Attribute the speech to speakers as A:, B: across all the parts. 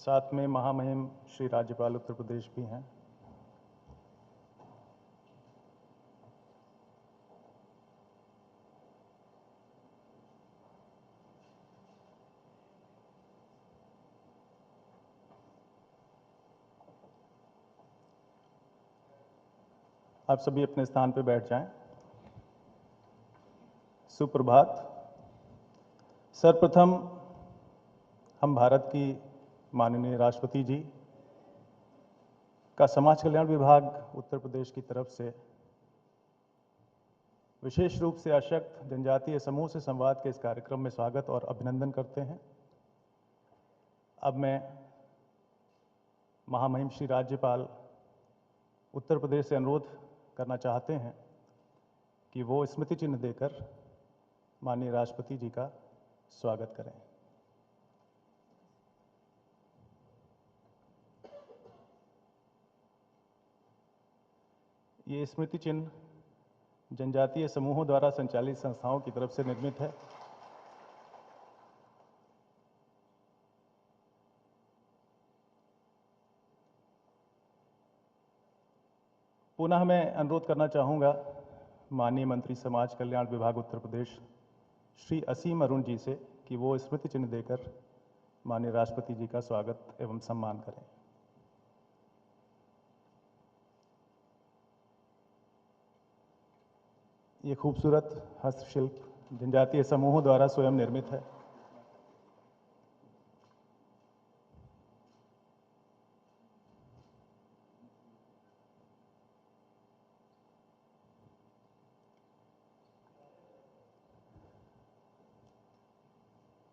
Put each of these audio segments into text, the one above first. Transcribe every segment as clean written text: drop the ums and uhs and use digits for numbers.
A: साथ में महामहिम श्री राज्यपाल उत्तर प्रदेश भी हैं। आप सभी अपने स्थान पर बैठ जाएं। सुप्रभात। सर्वप्रथम हम भारत की माननीय राष्ट्रपति जी का समाज कल्याण विभाग उत्तर प्रदेश की तरफ से विशेष रूप से अशक्त जनजातीय समूह से संवाद के इस कार्यक्रम में स्वागत और अभिनंदन करते हैं। अब मैं महामहिम श्री राज्यपाल उत्तर प्रदेश से अनुरोध करना चाहते हैं कि वो स्मृति चिन्ह देकर माननीय राष्ट्रपति जी का स्वागत करें। ये स्मृति चिन्ह जनजातीय समूहों द्वारा संचालित संस्थाओं की तरफ से निर्मित है। पुनः मैं अनुरोध करना चाहूँगा माननीय मंत्री समाज कल्याण विभाग उत्तर प्रदेश श्री असीम अरुण जी से कि वो स्मृति चिन्ह देकर माननीय राष्ट्रपति जी का स्वागत एवं सम्मान करें। ये खूबसूरत हस्तशिल्प जनजातीय समूहों द्वारा स्वयं निर्मित है।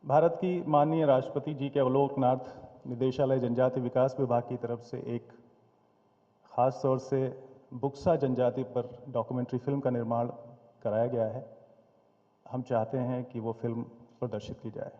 A: भारत की माननीय राष्ट्रपति जी के अवलोकनार्थ निदेशालय जनजाति विकास विभाग की तरफ से एक खास तौर से बुक्सा जनजाति पर डॉक्यूमेंट्री फिल्म का निर्माण कराया गया है। हम चाहते हैं कि वो फिल्म प्रदर्शित की जाए।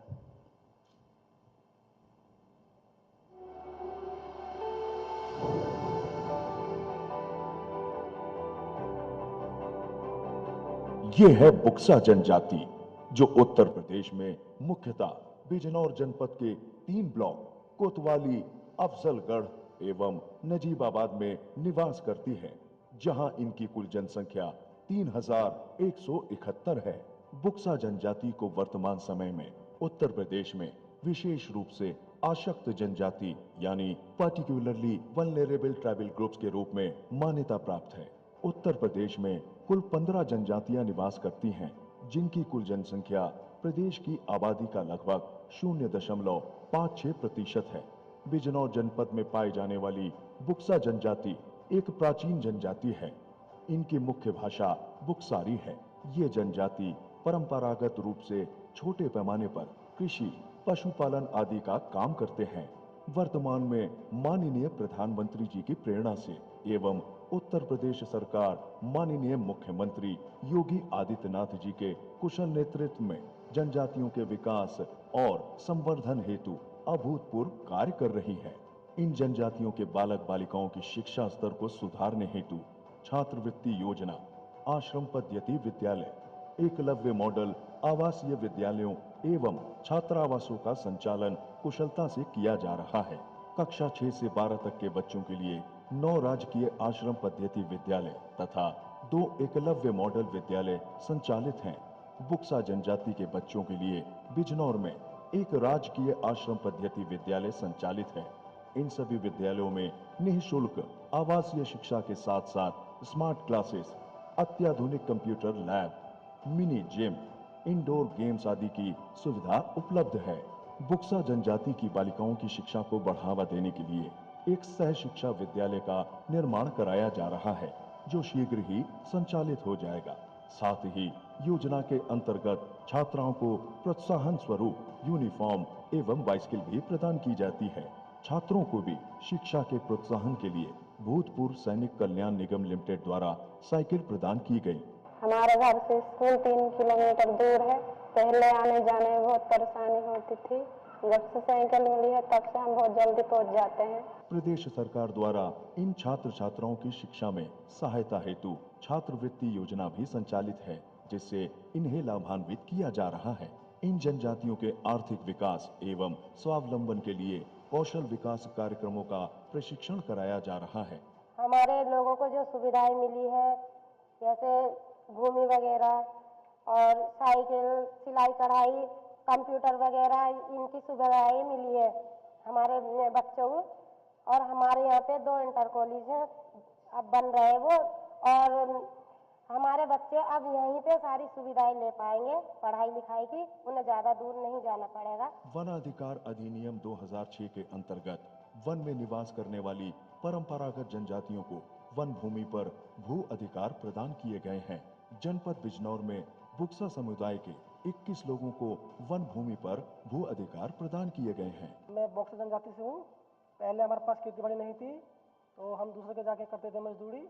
B: ये है बुक्सा जनजाति जो उत्तर प्रदेश में मुख्यतः बिजनौर जनपद के 3 ब्लॉक कोतवाली, अफजलगढ़ एवं नजीबाबाद में निवास करती है, जहां इनकी कुल जनसंख्या 3171 है। बुक्सा जनजाति को वर्तमान समय में उत्तर प्रदेश में विशेष रूप से आशक्त जनजाति यानी पार्टिकुलरली वल्नरेबल ट्राइबल ग्रुप्स के रूप में मान्यता प्राप्त है। उत्तर प्रदेश में कुल 15 जनजातियां निवास करती हैं, जिनकी कुल जनसंख्या प्रदेश की आबादी का लगभग 0.56% है। बिजनौर जनपद में पाई जाने वाली बुक्सा जनजाति एक प्राचीन जनजाति है। इनकी मुख्य भाषा बुक्सारी है। ये जनजाति परंपरागत रूप से छोटे पैमाने पर कृषि, पशुपालन आदि का काम करते हैं। वर्तमान में माननीय प्रधानमंत्री जी की प्रेरणा से एवं उत्तर प्रदेश सरकार माननीय मुख्यमंत्री योगी आदित्यनाथ जी के कुशल नेतृत्व में जनजातियों के विकास और संवर्धन हेतु अभूतपूर्व कार्य कर रही है। इन जनजातियों के बालक बालिकाओं की शिक्षा स्तर को सुधारने हेतु छात्रवृत्ति योजना, आश्रम पद्धति विद्यालय, एकलव्य मॉडल आवासीय विद्यालयों एवं छात्रावासों का संचालन कुशलता से किया जा रहा है। कक्षा 6 से 12 तक के बच्चों के लिए 9 राजकीय आश्रम पद्धति विद्यालय तथा 2 एकलव्य मॉडल विद्यालय संचालित हैं। बुक्सा जनजाति के बच्चों के लिए बिजनौर में एक राजकीय आश्रम पद्धति विद्यालय संचालित है। इन सभी विद्यालयों में निःशुल्क आवासीय शिक्षा के साथ साथ स्मार्ट क्लासेस, अत्याधुनिक computer lab, mini gym, indoor games आदि की सुविधा उपलब्ध है। बुक्सा जनजाति की बालिकाओं की शिक्षा को बढ़ावा देने के लिए एक सह शिक्षा विद्यालय का निर्माण कराया जा रहा है, जो शीघ्र ही संचालित हो जाएगा। साथ ही योजना के अंतर्गत छात्राओं को प्रोत्साहन स्वरूप यूनिफॉर्म एवं बाइसिकल भी प्रदान की जाती है। छात्रों को भी शिक्षा के प्रोत्साहन के लिए भूतपूर्व सैनिक कल्याण निगम लिमिटेड द्वारा साइकिल प्रदान की गई।
C: हमारे घर से स्कूल 3 किलोमीटर दूर है। पहले आने जाने में बहुत परेशानी होती थी। जब से साइकिल मिली है तब से हम बहुत जल्दी पहुंच जाते हैं।
B: प्रदेश सरकार द्वारा इन छात्र छात्राओं की शिक्षा में सहायता हेतु छात्रवृत्ति योजना भी संचालित है, जिससे इन्हें लाभान्वित किया जा रहा है। इन जनजातियों के आर्थिक विकास एवं स्वावलंबन के लिए कौशल विकास कार्यक्रमों का प्रशिक्षण कराया जा रहा है।
C: हमारे लोगों को जो सुविधाएं मिली है, जैसे भूमि वगैरह और साइकिल, सिलाई कढ़ाई, कंप्यूटर वगैरह, इनकी सुविधाएं मिली है हमारे बच्चों को। और हमारे यहाँ पे 2 इंटर कॉलेज हैं, अब बन रहे हैं वो, और हमारे बच्चे अब यहीं पे सारी सुविधाएं ले पाएंगे पढ़ाई लिखाई की, उन्हें ज़्यादा दूर नहीं जाना पड़ेगा।
B: वन अधिकार अधिनियम 2006 के अंतर्गत वन में निवास करने वाली परंपरागत जनजातियों को वन भूमि पर भू अधिकार प्रदान किए गए हैं। जनपद बिजनौर में बुक्सा समुदाय के 21 लोगों को वन भूमि पर भू अधिकार प्रदान किए गए हैं।
D: मैं बुक्सा जनजाति से हूँ। पहले हमारे पास खेती बाड़ी नहीं थी, तो हम दूसरे के जाके करते थे मजदूरी,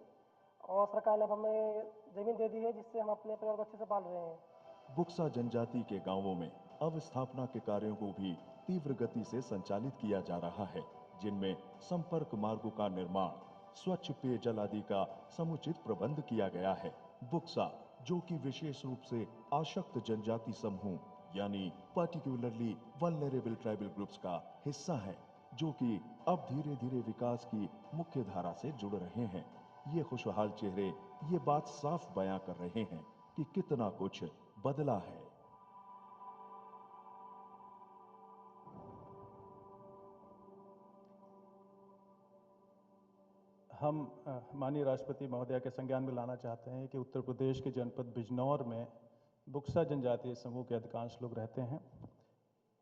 D: और सरकार ने अब हमें जमीन दे दी है, जिससे हम अपने परिवार को अच्छे से पाल रहे हैं।
B: बुक्सा जनजाति के गांवों में अवस्थापना के कार्यों को भी तीव्र गति से संचालित किया जा रहा है, जिनमें संपर्क मार्गों का निर्माण, स्वच्छ पेयजल आदि का समुचित प्रबंध किया गया है। बुक्सा, जो कि विशेष रूप से आशक्त जनजाति समूह यानी पर्टिकुलरली वल्नरेबल ट्राइबल ग्रुप्स का हिस्सा है, जो कि अब धीरे धीरे विकास की मुख्य धारा से जुड़ रहे हैं। ये खुशहाल चेहरे ये बात साफ बयां कर रहे हैं कि कितना कुछ बदला है।
A: हम माननीय राष्ट्रपति महोदय के संज्ञान में लाना चाहते हैं कि उत्तर प्रदेश के जनपद बिजनौर में बुक्सा जनजातीय समूह के अधिकांश लोग रहते हैं।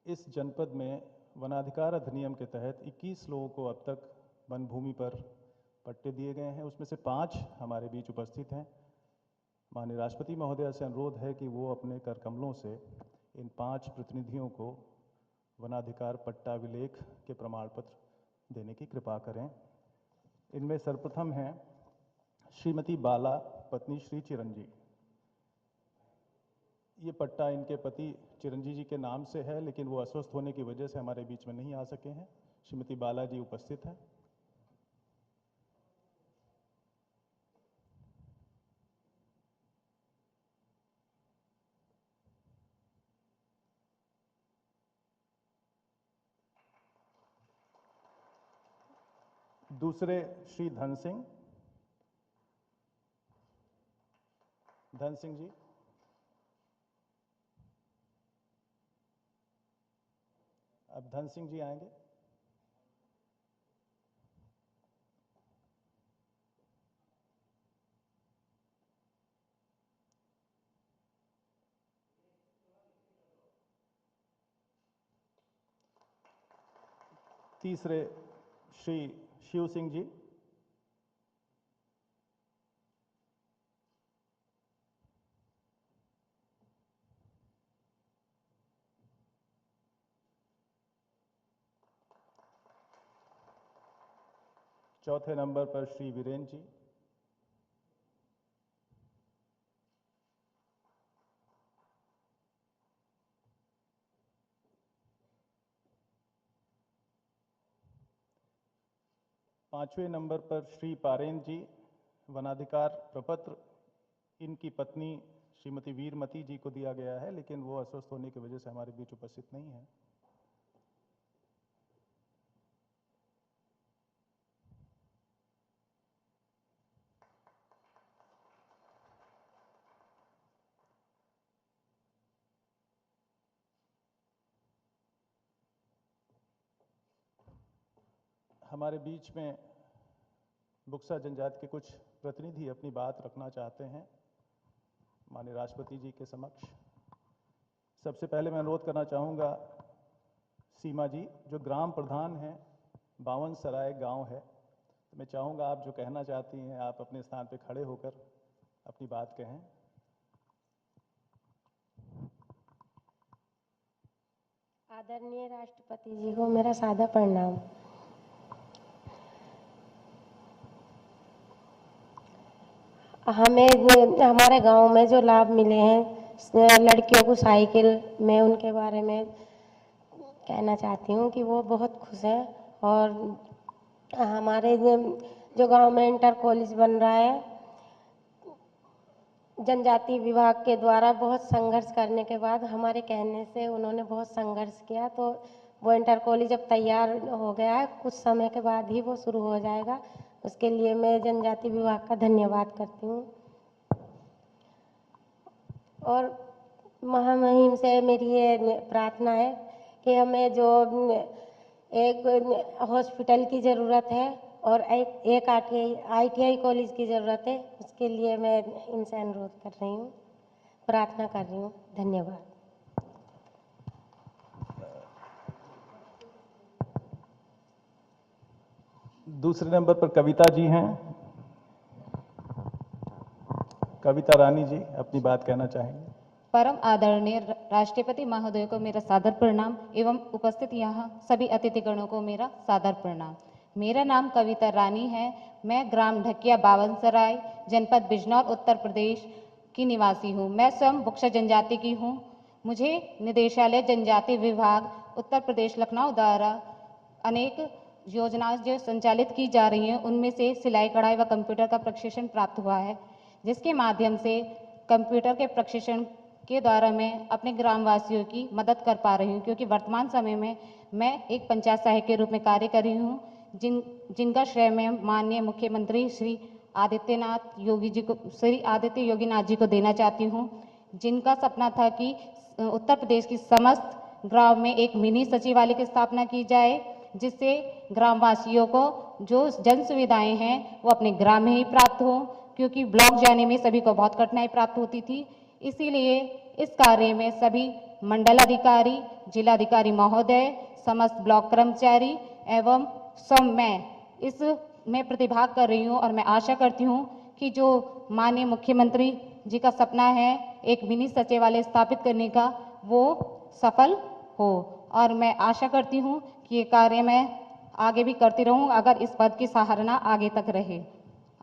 A: इस जनपद में वनाधिकार अधिनियम के तहत 21 लोगों को अब तक वन भूमि पर पट्टे दिए गए हैं, उसमें से 5 हमारे बीच उपस्थित हैं। माननीय राष्ट्रपति महोदय से अनुरोध है कि वो अपने कर कमलों से इन 5 प्रतिनिधियों को वनाधिकार पट्टा विलेख के प्रमाण पत्र देने की कृपा करें। इनमें सर्वप्रथम हैं श्रीमती बाला, पत्नी श्री चिरंजी। ये पट्टा इनके पति चिरंजी जी के नाम से है, लेकिन वो अस्वस्थ होने की वजह से हमारे बीच में नहीं आ सके हैं। श्रीमती बाला जी उपस्थित हैं। दूसरे श्री धन सिंह जी। अब धन सिंह जी आएंगे। तीसरे श्री शिव सिंह जी। चौथे नंबर पर श्री वीरेंद्र जी। पांचवें नंबर पर श्री पारेन जी। वनाधिकार प्रपत्र इनकी पत्नी श्रीमती वीरमती जी को दिया गया है, लेकिन वो अस्वस्थ होने की वजह से हमारे बीच उपस्थित नहीं है। हमारे बीच में बुक्सा जनजाति के कुछ प्रतिनिधि अपनी बात रखना चाहते हैं माननीय राष्ट्रपति जी के समक्ष। सबसे पहले मैं अनुरोध करना चाहूँगा सीमा जी, जो ग्राम प्रधान हैं, बावन सराय गांव है, तो मैं चाहूँगा आप जो कहना चाहती हैं आप अपने स्थान पर खड़े होकर अपनी बात कहें।
C: आदरणीय राष्ट्रपति जी को मेरा सादा प्रणाम। हमें हमारे गांव में जो लाभ मिले हैं लड़कियों को साइकिल, मैं उनके बारे में कहना चाहती हूँ कि वो बहुत खुश हैं। और हमारे जो गांव में इंटर कॉलेज बन रहा है, जनजाति विभाग के द्वारा बहुत संघर्ष करने के बाद हमारे कहने से उन्होंने बहुत संघर्ष किया, तो वो इंटर कॉलेज अब तैयार हो गया है, कुछ समय के बाद ही वो शुरू हो जाएगा। उसके लिए मैं जनजाति विभाग का धन्यवाद करती हूँ। और महामहिम से मेरी ये प्रार्थना है कि हमें जो एक हॉस्पिटल की ज़रूरत है और एक ITI कॉलेज की ज़रूरत है, उसके लिए मैं इनसे अनुरोध कर रही हूँ, प्रार्थना कर रही हूँ। धन्यवाद।
A: दूसरे नंबर पर कविता जी हैं। कविता रानी जी अपनी बात कहना चाहेंगे।
E: परम आदरणीय राष्ट्रपति महोदय को मेरा सादर प्रणाम एवं उपस्थित यहाँ सभी अतिथिगणों को मेरा सादर प्रणाम। मेरा नाम कविता रानी है। मैं ग्राम ढकिया बावनसराय, जनपद बिजनौर, उत्तर प्रदेश की निवासी हूँ। मैं स्वयं बुक्सा जनजाति की हूँ। मुझे निदेशालय जनजाति विभाग उत्तर प्रदेश लखनऊ द्वारा अनेक योजनाएं जो संचालित की जा रही हैं, उनमें से सिलाई कढ़ाई व कंप्यूटर का प्रशिक्षण प्राप्त हुआ है, जिसके माध्यम से कंप्यूटर के प्रशिक्षण के द्वारा मैं अपने ग्रामवासियों की मदद कर पा रही हूँ, क्योंकि वर्तमान समय में मैं एक पंचायत सहायक के रूप में कार्य कर रही हूँ, जिनका श्रेय मैं माननीय मुख्यमंत्री श्री आदित्य योगीनाथ जी को देना चाहती हूँ, जिनका सपना था कि उत्तर प्रदेश की समस्त ग्राम में एक मिनी सचिवालय की स्थापना की जाए, जिससे ग्रामवासियों को जो जन सुविधाएं हैं वो अपने ग्राम में ही प्राप्त हो, क्योंकि ब्लॉक जाने में सभी को बहुत कठिनाई प्राप्त होती थी। इसीलिए इस कार्य में सभी मंडल अधिकारी, जिलाधिकारी महोदय, समस्त ब्लॉक कर्मचारी एवं स्वयं मैं इसमें प्रतिभाग कर रही हूँ, और मैं आशा करती हूँ कि जो माननीय मुख्यमंत्री जी का सपना है एक मिनी सचिवालय स्थापित करने का, वो सफल हो। और मैं आशा करती हूँ कि ये कार्य मैं आगे भी करती रहूँ, अगर इस पद की सराहना आगे तक रहे।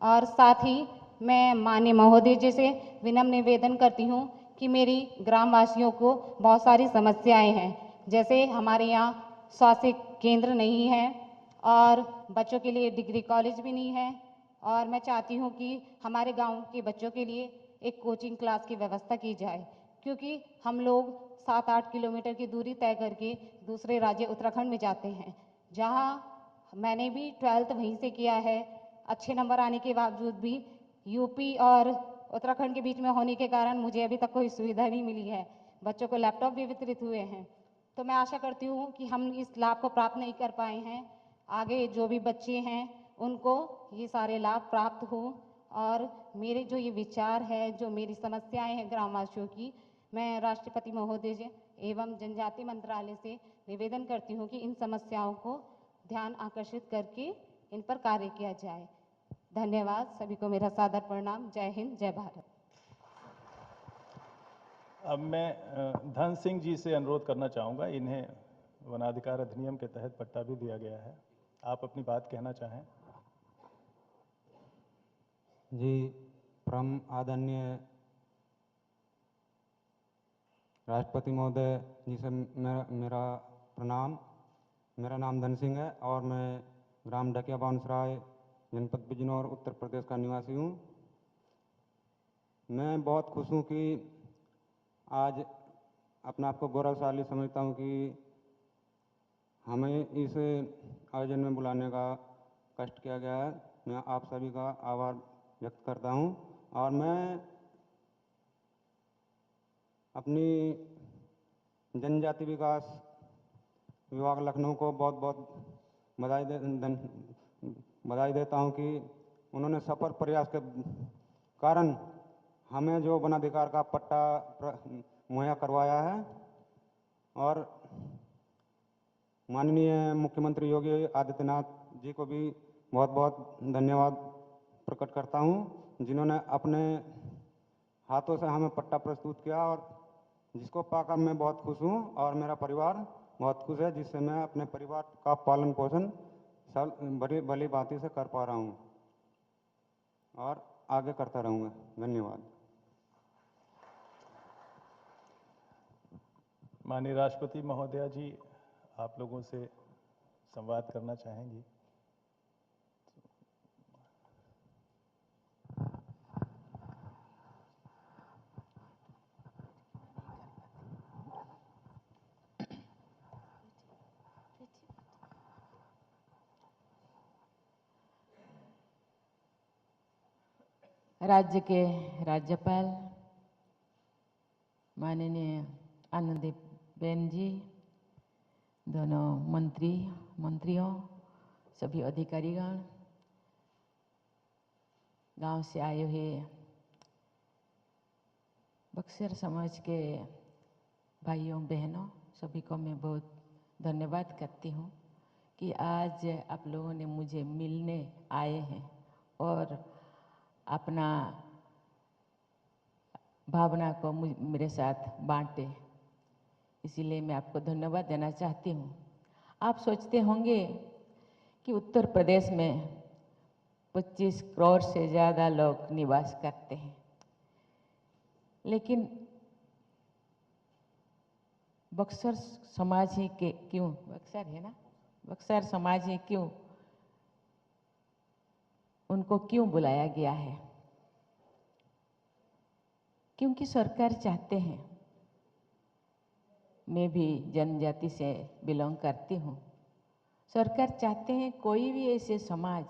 E: और साथ ही मैं माननीय महोदय जी से विनम्र निवेदन करती हूँ कि मेरी ग्रामवासियों को बहुत सारी समस्याएं हैं, जैसे हमारे यहाँ स्वास्थ्य केंद्र नहीं है और बच्चों के लिए डिग्री कॉलेज भी नहीं है, और मैं चाहती हूँ कि हमारे गांव के बच्चों के लिए एक कोचिंग क्लास की व्यवस्था की जाए, क्योंकि हम लोग 7-8 किलोमीटर की दूरी तय करके दूसरे राज्य उत्तराखंड में जाते हैं, जहाँ मैंने भी 12th वहीं से किया है। अच्छे नंबर आने के बावजूद भी यूपी और उत्तराखंड के बीच में होने के कारण मुझे अभी तक कोई सुविधा नहीं मिली है। बच्चों को लैपटॉप भी वितरित हुए हैं, तो मैं आशा करती हूँ कि हम इस लाभ को प्राप्त नहीं कर पाए हैं, आगे जो भी बच्चे हैं उनको ये सारे लाभ प्राप्त हो। और मेरे जो ये विचार है, जो मेरी समस्याएं हैं ग्रामवासियों की, मैं राष्ट्रपति महोदय जी एवं जनजाति मंत्रालय से निवेदन करती हूँ कि इन समस्याओं को ध्यान आकर्षित करके इन पर कार्य किया जाए। धन्यवाद। सभी को मेरा सादर प्रणाम। जय हिंद, जय भारत।
A: अब मैं धन सिंह जी से अनुरोध करना चाहूँगा। इन्हें वनाधिकार अधिनियम के तहत पट्टा भी दिया गया है, आप अपनी बात कहना चाहें।
F: जी, परम आदरणीय राष्ट्रपति महोदय जी से मेरा प्रणाम। मेरा नाम धन सिंह है और मैं ग्राम ढकिया बावनसराय, जनपद बिजनौर, उत्तर प्रदेश का निवासी हूँ। मैं बहुत खुश हूँ कि आज अपने आप को गौरवशाली समझता हूँ कि हमें इस आयोजन में बुलाने का कष्ट किया गया है। मैं आप सभी का आभार व्यक्त करता हूँ, और मैं अपनी जनजाति विकास विभाग लखनऊ को बहुत बहुत बधाई देता हूँ कि उन्होंने सफल प्रयास के कारण हमें जो वनाधिकार का पट्टा मुहैया करवाया है। और माननीय मुख्यमंत्री योगी आदित्यनाथ जी को भी बहुत बहुत धन्यवाद प्रकट करता हूँ, जिन्होंने अपने हाथों से हमें पट्टा प्रस्तुत किया, और जिसको पाकर मैं बहुत खुश हूँ और मेरा परिवार बहुत खुश है, जिससे मैं अपने परिवार का पालन पोषण भली भांति से कर पा रहा हूँ और आगे करता रहूँगा। धन्यवाद।
A: माननीय राष्ट्रपति महोदया जी, आप लोगों से संवाद करना चाहेंगी।
G: राज्य के राज्यपाल माननीय आनंदीबेन जी, दोनों मंत्रियों, सभी अधिकारीगण, गांव से आए हुए बक्सर समाज के भाइयों बहनों, सभी को मैं बहुत धन्यवाद करती हूँ कि आज आप लोगों ने मुझे मिलने आए हैं और अपना भावना को मेरे साथ बांटे, इसीलिए मैं आपको धन्यवाद देना चाहती हूँ। आप सोचते होंगे कि उत्तर प्रदेश में 25 करोड़ से ज़्यादा लोग निवास करते हैं, लेकिन बक्सर समाज ही के क्यों, बक्सर है ना, बक्सर समाज ही क्यों, उनको क्यों बुलाया गया है? क्योंकि सरकार चाहते हैं, मैं भी जनजाति से बिलोंग करती हूँ, सरकार चाहते हैं कोई भी ऐसे समाज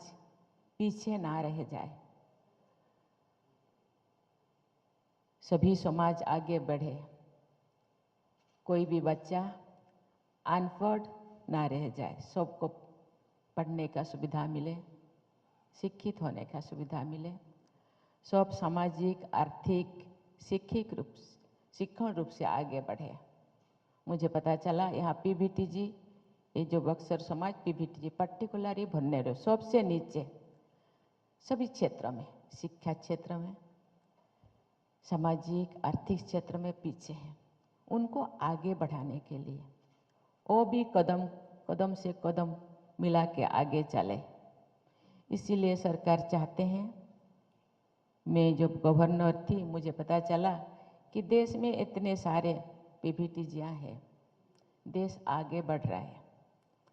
G: पीछे ना रह जाए, सभी समाज आगे बढ़े, कोई भी बच्चा अनपढ़ ना रह जाए, सबको पढ़ने का सुविधा मिले, शिक्षित होने का सुविधा मिले, सब सामाजिक, आर्थिक, शिक्षण रूप से आगे बढ़े। मुझे पता चला यहाँ पीबीटीजी, ये जो बक्सर समाज पीबीटीजी पर्टिकुलरली भन्नेरो सबसे नीचे, सभी क्षेत्रों में, शिक्षा क्षेत्र में, सामाजिक आर्थिक क्षेत्र में पीछे हैं, उनको आगे बढ़ाने के लिए वो भी कदम से कदम मिला के आगे चले, इसीलिए सरकार चाहते हैं। मैं जब गवर्नर थी मुझे पता चला कि देश में इतने सारे पीबीटीजियाँ हैं, देश आगे बढ़ रहा है,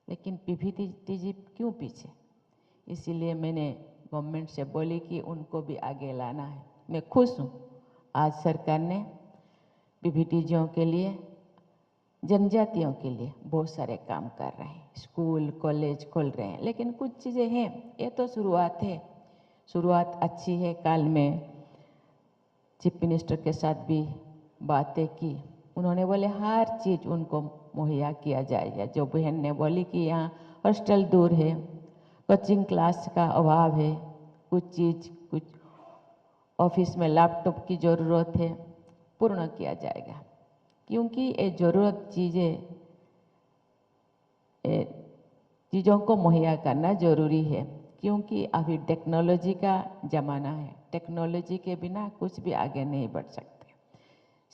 G: लेकिन पीबीटीजी क्यों पीछे? इसीलिए मैंने गवर्नमेंट से बोली कि उनको भी आगे लाना है। मैं खुश हूँ आज सरकार ने पीबीटीजियों के लिए, जनजातियों के लिए बहुत सारे काम कर रहे हैं, स्कूल कॉलेज खोल रहे हैं, लेकिन कुछ चीज़ें हैं, ये तो शुरुआत है, शुरुआत अच्छी है। कल मैं चीफ मिनिस्टर के साथ भी बातें की, उन्होंने बोले हर चीज़ उनको मुहैया किया जाएगा। जो बहन ने बोली कि यहाँ हॉस्टल दूर है, कोचिंग क्लास का अभाव है, कुछ ऑफिस में लैपटॉप की ज़रूरत है, पूर्ण किया जाएगा, क्योंकि ये ज़रूरत चीज़ों को मुहैया करना ज़रूरी है, क्योंकि अभी टेक्नोलॉजी का ज़माना है, टेक्नोलॉजी के बिना कुछ भी आगे नहीं बढ़ सकते।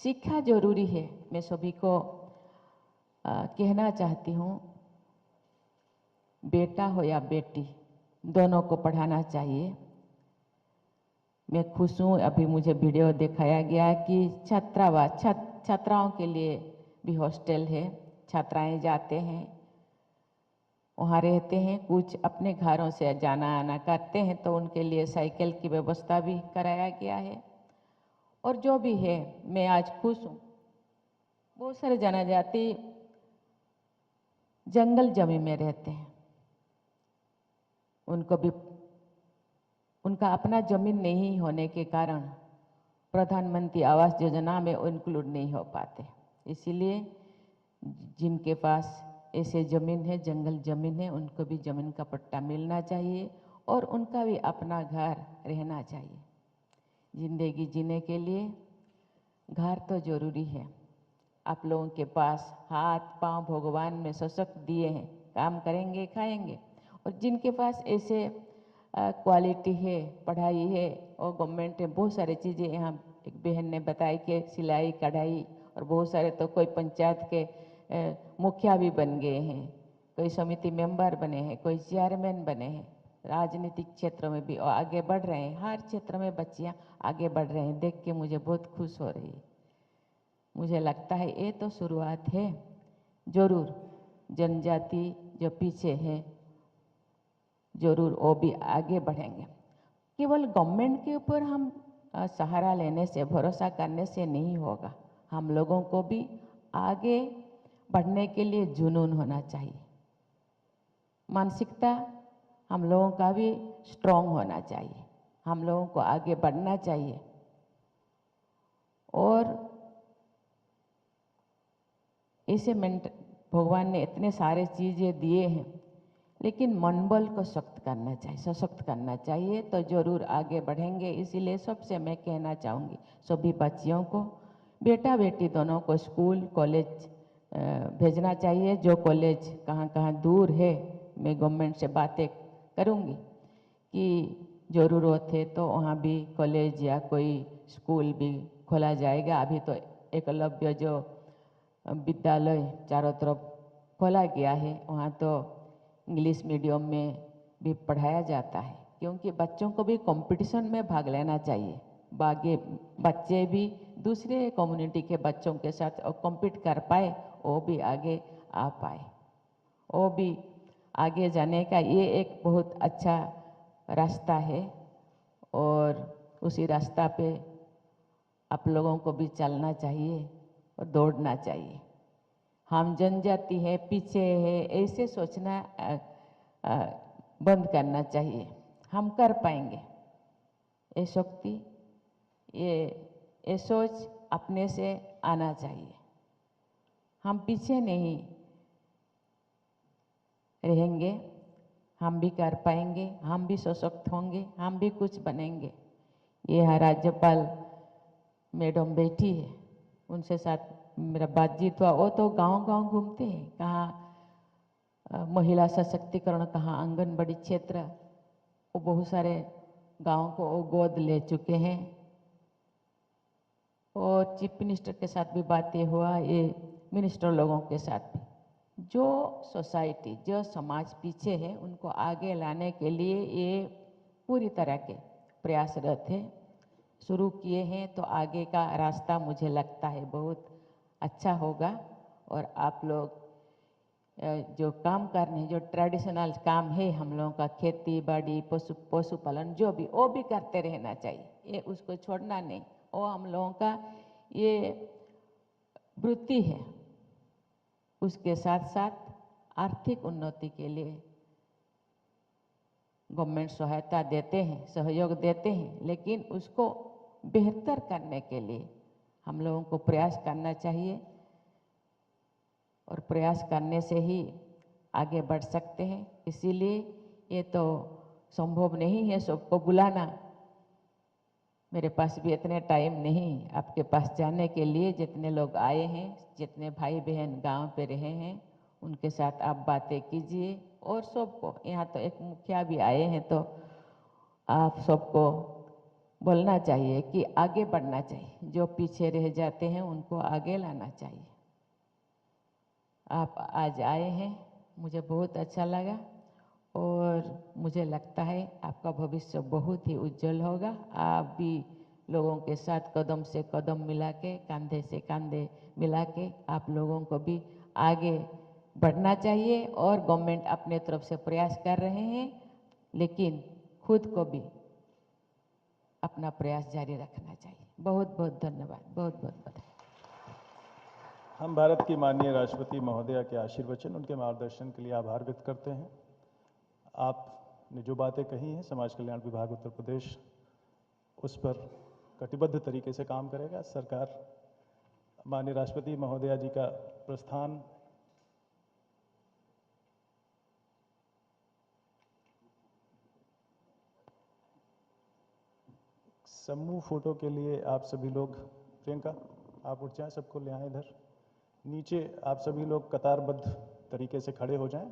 G: शिक्षा जरूरी है, मैं सभी को कहना चाहती हूँ, बेटा हो या बेटी दोनों को पढ़ाना चाहिए। मैं खुश हूँ, अभी मुझे वीडियो दिखाया गया कि छात्राओं के लिए भी हॉस्टल है, छात्राएं जाते हैं, वहाँ रहते हैं, कुछ अपने घरों से जाना आना करते हैं, तो उनके लिए साइकिल की व्यवस्था भी कराया गया है। और जो भी है, मैं आज खुश हूँ। बहुत सारे जनजाति जंगल जमीन में रहते हैं, उनको भी उनका अपना जमीन नहीं होने के कारण प्रधानमंत्री आवास योजना में इंक्लूड नहीं हो पाते, इसीलिए जिनके पास ऐसे ज़मीन है, जंगल ज़मीन है, उनको भी ज़मीन का पट्टा मिलना चाहिए और उनका भी अपना घर रहना चाहिए। जिंदगी जीने के लिए घर तो ज़रूरी है। आप लोगों के पास हाथ पांव भगवान में सशक्त दिए हैं, काम करेंगे खाएंगे, और जिनके पास ऐसे क्वालिटी है, पढ़ाई है और गवर्नमेंट में बहुत सारी चीज़ें, यहाँ एक बहन ने बताई कि सिलाई कढ़ाई, और बहुत सारे तो कोई पंचायत के मुखिया भी बन गए हैं, कोई समिति मेंबर बने हैं, कोई चेयरमैन बने हैं, राजनीतिक क्षेत्र में भी आगे बढ़ रहे हैं, हर क्षेत्र में बच्चियाँ आगे बढ़ रहे हैं, देख के मुझे बहुत खुश हो रही है। मुझे लगता है ये तो शुरुआत है, जरूर जनजाति जो पीछे है जरूर वो भी आगे बढ़ेंगे। केवल गवर्नमेंट के ऊपर हम सहारा लेने से, भरोसा करने से नहीं होगा, हम लोगों को भी आगे बढ़ने के लिए जुनून होना चाहिए, मानसिकता हम लोगों का भी स्ट्रॉन्ग होना चाहिए। हम लोगों को आगे बढ़ना चाहिए। और इसे भगवान ने इतने सारे चीज़ें दिए हैं, लेकिन मनोबल को सख्त करना चाहिए, सशक्त करना चाहिए, तो ज़रूर आगे बढ़ेंगे। इसीलिए सबसे मैं कहना चाहूँगी सभी बच्चियों को, बेटा बेटी दोनों को स्कूल कॉलेज भेजना चाहिए। जो कॉलेज कहाँ कहाँ दूर है, मैं गवर्नमेंट से बातें करूँगी कि ज़रूरत है तो वहाँ भी कॉलेज या कोई स्कूल भी खोला जाएगा। अभी तो एकलव्य जो विद्यालय चारों तरफ खोला गया है, वहाँ तो इंग्लिश मीडियम में भी पढ़ाया जाता है, क्योंकि बच्चों को भी कंपटीशन में भाग लेना चाहिए। बाकी बच्चे भी दूसरे कम्युनिटी के बच्चों के साथ कम्पीट कर पाए, वो भी आगे आ पाए, वो भी आगे जाने का ये एक बहुत अच्छा रास्ता है। और उसी रास्ता पे आप लोगों को भी चलना चाहिए और दौड़ना चाहिए। हम जनजाति है, पीछे है, ऐसे सोचना बंद करना चाहिए। हम कर पाएंगे। ये शक्ति, ये सोच अपने से आना चाहिए। हम पीछे नहीं रहेंगे, हम भी कर पाएंगे, हम भी सशक्त होंगे, हम भी कुछ बनेंगे। ये है राज्यपाल मैडम बैठी है, उनसे साथ मेरा बातचीत हुआ। वो तो गांव-गांव घूमते हैं, कहाँ महिला सशक्तिकरण, कहाँ आंगनबाड़ी क्षेत्र, वो बहुत सारे गांव को वो गोद ले चुके हैं। और चीफ मिनिस्टर के साथ भी बातें हुआ, ये मिनिस्टर लोगों के साथ भी। जो सोसाइटी, जो समाज पीछे है, उनको आगे लाने के लिए ये पूरी तरह के प्रयासरत है, शुरू किए हैं। तो आगे का रास्ता मुझे लगता है बहुत अच्छा होगा। और आप लोग जो काम करने, जो ट्रेडिशनल काम है हम लोगों का, खेती बाड़ी पशुपालन, जो भी, वो भी करते रहना चाहिए, ये उसको छोड़ना नहीं। वो हम लोगों का ये वृत्ति है। उसके साथ साथ आर्थिक उन्नति के लिए गवर्नमेंट सहायता देते हैं, सहयोग देते हैं, लेकिन उसको बेहतर करने के लिए हम लोगों को प्रयास करना चाहिए। और प्रयास करने से ही आगे बढ़ सकते हैं। इसीलिए ये तो संभव नहीं है सबको बुलाना, मेरे पास भी इतने टाइम नहीं आपके पास जाने के लिए। जितने लोग आए हैं, जितने भाई बहन गांव पे रहे हैं, उनके साथ आप बातें कीजिए। और सबको, यहाँ तो एक मुखिया भी आए हैं, तो आप सबको बोलना चाहिए कि आगे बढ़ना चाहिए। जो पीछे रह जाते हैं उनको आगे लाना चाहिए। आप आज आए हैं, मुझे बहुत अच्छा लगा। और मुझे लगता है आपका भविष्य बहुत ही उज्जवल होगा। आप भी लोगों के साथ कदम से कदम मिला के, कंधे से कंधे मिला के आप लोगों को भी आगे बढ़ना चाहिए। और गवर्नमेंट अपने तरफ से प्रयास कर रहे हैं, लेकिन खुद को भी अपना प्रयास जारी रखना चाहिए। बहुत बहुत धन्यवाद, बहुत बहुत बधाई।
A: हम भारत की माननीय राष्ट्रपति महोदया के आशीर्वचन, उनके मार्गदर्शन के लिए आभार व्यक्त करते हैं। आपने जो बातें कही हैं, समाज कल्याण विभाग उत्तर प्रदेश उस पर कटिबद्ध तरीके से काम करेगा। सरकार माननीय राष्ट्रपति महोदया जी का प्रस्थान समूह फोटो के लिए आप सभी लोग, प्रियंका आप उठ जाएं, सबको ले आएं इधर नीचे। आप सभी लोग कतारबद्ध तरीके से खड़े हो जाएं।